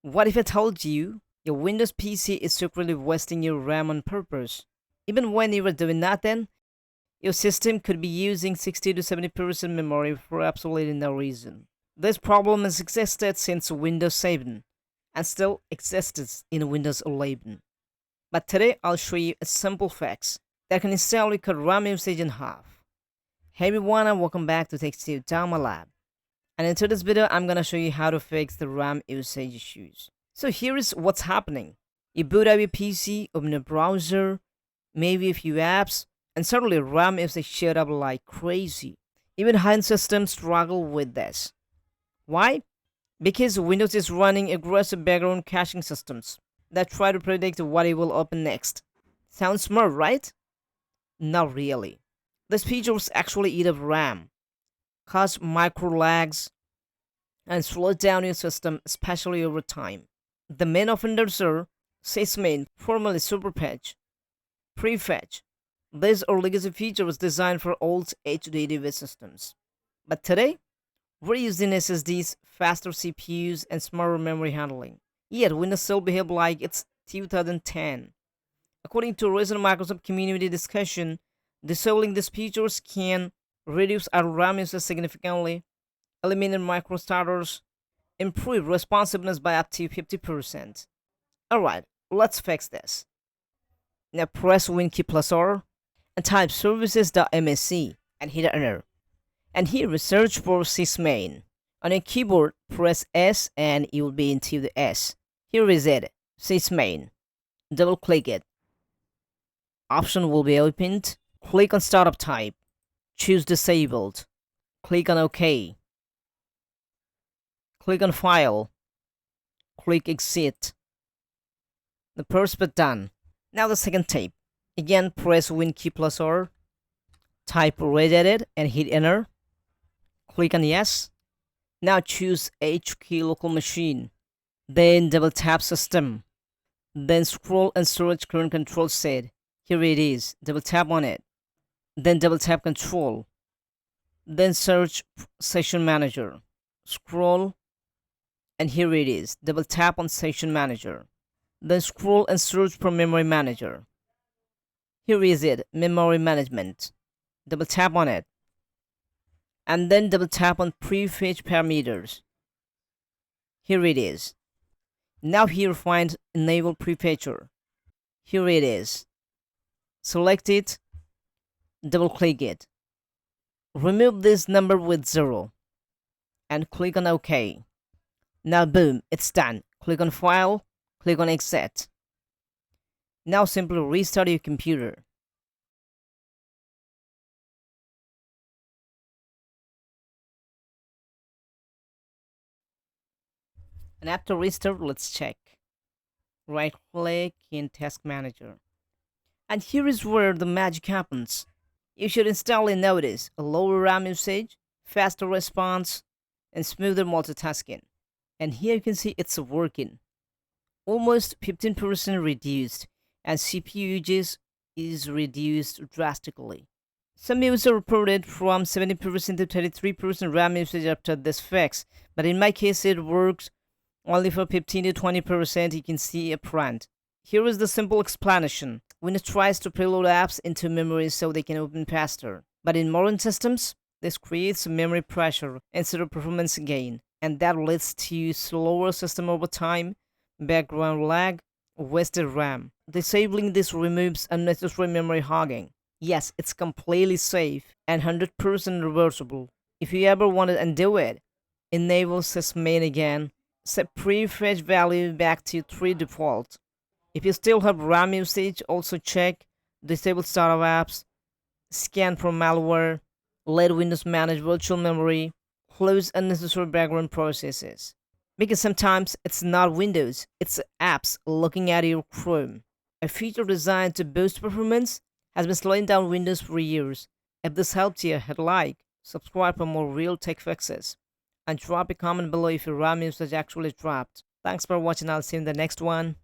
What if I told you your Windows PC is secretly wasting your RAM on purpose? Even when you were doing nothing, your system could be using 60 to 70% memory for absolutely no reason. This problem has existed since Windows 7 and still exists in Windows 11. But today I'll show you a simple fix that can instantly cut RAM usage in half. Hey everyone and welcome back to Sudama Lab. And in today's video I'm gonna show you how to fix the RAM usage issues. So here is what's happening. You boot up your PC, open a browser, maybe a few apps, and suddenly RAM usage showed up like crazy. Even high-end systems struggle with this. Why? Because Windows is running aggressive background caching systems that try to predict what it will open next. Sounds smart, right? Not really. These features actually eat up RAM, cause micro lags, and slow down your system, especially over time. The main offenders are SysMain, formerly Superfetch, Prefetch. These are legacy features designed for old HDD systems. But today, we're using SSDs, faster CPUs, and smarter memory handling. Yet Windows still behaves like it's 2010. According to a recent Microsoft community discussion, disabling these features can reduce our RAM usage significantly, eliminate microstarters, improve responsiveness by up to 50%. Alright, let's fix this. Now press Win key plus R and type services.msc and hit enter. And here we search for SysMain. On your keyboard, press S and you will be into the S. Here is it, SysMain. Double click it. Option will be opened. Click on Startup Type. Choose Disabled. Click on OK. Click on File. Click Exit. The first bit done. Now the second tape. Again, press Win key plus R. Type Regedit and hit enter. Click on Yes. Now choose H key local machine. Then double tap System. Then scroll and search current control set. Here it is. Double tap on it. Then double tap Control. Then search Session Manager. Scroll and here it is. Double tap on Session Manager. Then scroll and search for Memory Manager. Here is it, Memory Management. Double tap on it. And then double tap on Prefetch Parameters. Here it is. Now here find EnablePrefetcher. Here it is. Select it. Double click it. Remove this number with 0. And click on OK. Now boom, it's done. Click on File. Click on Exit. Now simply restart your computer. And after restart, let's check. Right click in Task Manager. And here is where the magic happens. You should instantly notice a lower RAM usage, faster response, and smoother multitasking. And here you can see it's working. Almost 15% reduced, and CPU usage is reduced drastically. Some users reported from 70% to 33% RAM usage after this fix, but in my case it works only for 15 to 20%. You can see a trend. Here is the simple explanation. Windows tries to preload apps into memory so they can open faster. But in modern systems, this creates memory pressure instead of performance gain, and that leads to slower system over time, background lag, wasted RAM. Disabling this removes unnecessary memory hogging. Yes, it's completely safe and 100% reversible. If you ever want to undo it, enable SysMain again. Set prefetch value back to 3 default. If you still have RAM usage, also check disable startup apps, scan for malware, let Windows manage virtual memory, close unnecessary background processes. Because sometimes it's not Windows, it's apps looking at your Chrome. A feature designed to boost performance has been slowing down Windows for years. If this helped you, hit like, subscribe for more real tech fixes, and drop a comment below if your RAM usage actually dropped. Thanks for watching. I'll see you in the next one.